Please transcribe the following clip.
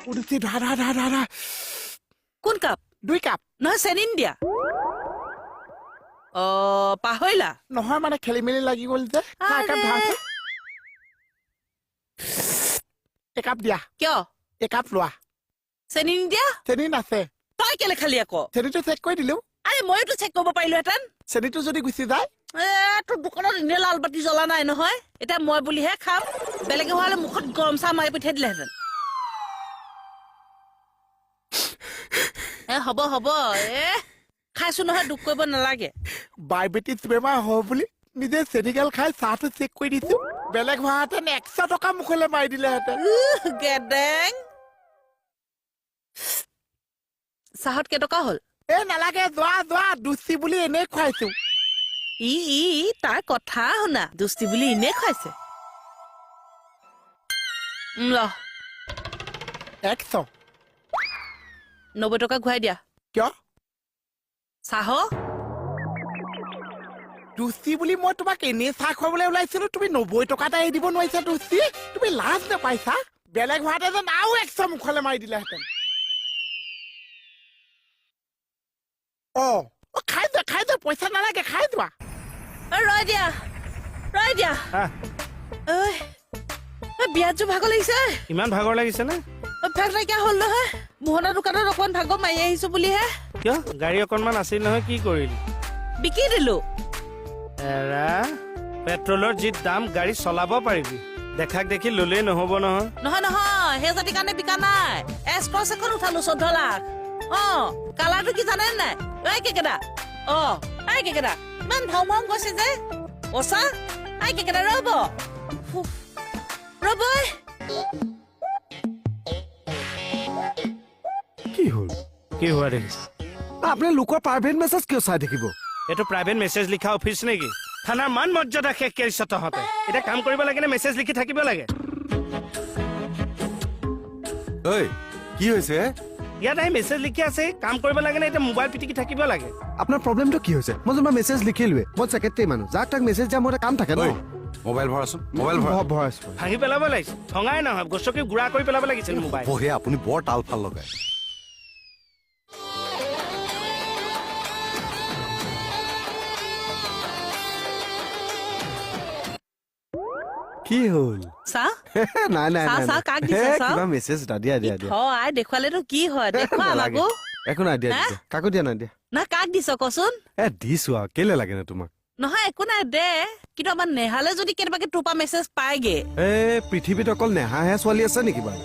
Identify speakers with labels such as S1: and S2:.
S1: উঠি ধৰা
S2: কোন কাপ
S1: 2 কাপ
S2: নহয় চেনি দিয়া পাহৰিলা
S1: নহয় মানে খেলি মেলি লাগি গ'ল যে একাপ ঢালছে একাপ দিয়া
S2: কিয়
S1: একাপ লোৱা
S2: চেনি দিয়া
S1: চেনি নাছে
S2: তই কেলে খালি আকৌ
S1: চেনিটো চেক কৰি দিলো
S2: আৰে মইতো চেক কৰিব পাৰিলোহেঁতেন
S1: চেনিটো যদি গুচি যায়
S2: তোৰ দোকানত এনে লাল বাতি জ্বলা নাই নহয় এতিয়া মই বুলিহে খাম বেলেগে হোৱালে মুখত গৰম চাহ মাৰি পঠিয়াই দিলেহেঁতেন হ'ব হ'ব খাইছো নহয় দুখ কৰিব নালাগে
S1: ডায়েবেটিছ বেমাৰ হয় বুলি নিজে চেনিকেল খাই চাহটো চেক কৰি দিছো বেলেগ হোৱাহেঁতেন 100 টকা মুখলৈ মাৰি দিলেহেঁতেন
S2: গেডেং চাহত কেইটকা হ'ল
S1: নালাগে যোৱা দুচি বুলি এনেই খুৱাইছো
S2: তাৰ কথা শুনা দুষ্টি বুলি এনেই খুৱাইছে ল
S1: 100
S2: 90 টকা ঘূৰাই দিয়া
S1: কিয়
S2: চাহ
S1: দুচি বুলি মই তোমাক এনেই চাহ খুৱাবলৈ ওলাইছিলো তুমি 90 টকা এটা এৰি দিব নোৱাৰিছা দুচি তুমি লাজ নাপাইছা বেলেগ হোৱাতে যেন আৰু 100 মুখলৈ মাৰি দিলেহেঁতেন খাই যোৱা পইচা নালাগে খাই যোৱা
S2: ৰৈ দিয়া বিয়াত যোৰ ভাগৰ লাগিছে
S3: ইমান ভাগৰ লাগিছে নে
S2: ভাগ নাইকিয়া হ'ল নহয় মোহনা দোকানত অকমান ভাগৰ মাৰি আহিছো বুলিহে
S3: কিয় গাড়ী অকণমান আছিল নহয় কি কৰিলি
S2: বিকি দিলো
S3: এৰা পেট্ৰলৰ যি দাম গাড়ী চলাব পাৰিবি দেখাক দেখি ললেই নহব
S2: নহয় সেই জাতিৰ কাৰণে বিকা নাই এক্সপ্ৰেছ এখন উঠালো 14 লাখ কালাৰটো কি জানে নাই কেকেটা কেকেটা ইমান ভাও গৈছে যে ওচা কেকেটা ৰব
S4: কি হ'ল
S3: কি হোৱা দেখিছ
S4: আপুনি লোকৰ প্ৰাইভেট মেছেজ কিয় চাই থাকিব
S3: এইটো প্ৰাইভেট মেছেজ লিখা অফিচ নেকি থানাৰ মান মৰ্যাদা শেষ কৰিছ তহঁতে এতিয়া কাম কৰিব লাগে নে মেছেজ লিখি থাকিব লাগে
S4: ঐ কি হৈছে
S3: ইয়াত আহি মেছেজ লিখি আছে কাম কৰিব লাগে নে এতিয়া মোবাইল পিটিকি থাকিব লাগে
S4: আপোনাৰ প্ৰব্লেমটো কি হৈছে মই যেনিবা মেছেজ লিখিলোৱে মই ছেক্ৰেটাৰী মানুহ যাক তাক মেছেজ দিয়া মোৰ কাম থাকে ন
S5: মোবাইল ভৰাচোন মোবাইল
S4: ভৰাইছো
S3: ভাঙি পেলাব লাগিছিল ভঙাই নহয় গছকি গুড়া কৰি পেলাব লাগিছিল মোবাইল
S5: বহে আপুনি বৰ তাল ফাল লগায়
S4: কি হ'ল
S2: চাহ
S4: নাই
S2: চাহ কাক দিছে
S4: কিবা মেছেজ এটা দিয়া
S2: দেখুৱালেতো কি হয় দেখুৱা আমাকো
S4: একো নাই দিয়া কাকো দিয়া নাই দিয়া
S2: না কাক দিছ কচোন
S4: দিছো আৰু কেলে লাগে নে তোমাক
S2: নহয় একো নাই দে কিন্তু আমাৰ নেহালে যদি কেনেবাকে তোৰ পৰা মেছেজ পাইগে
S4: পৃথিৱীত অকল নেহাহে ছোৱালী আছে নেকি বাৰু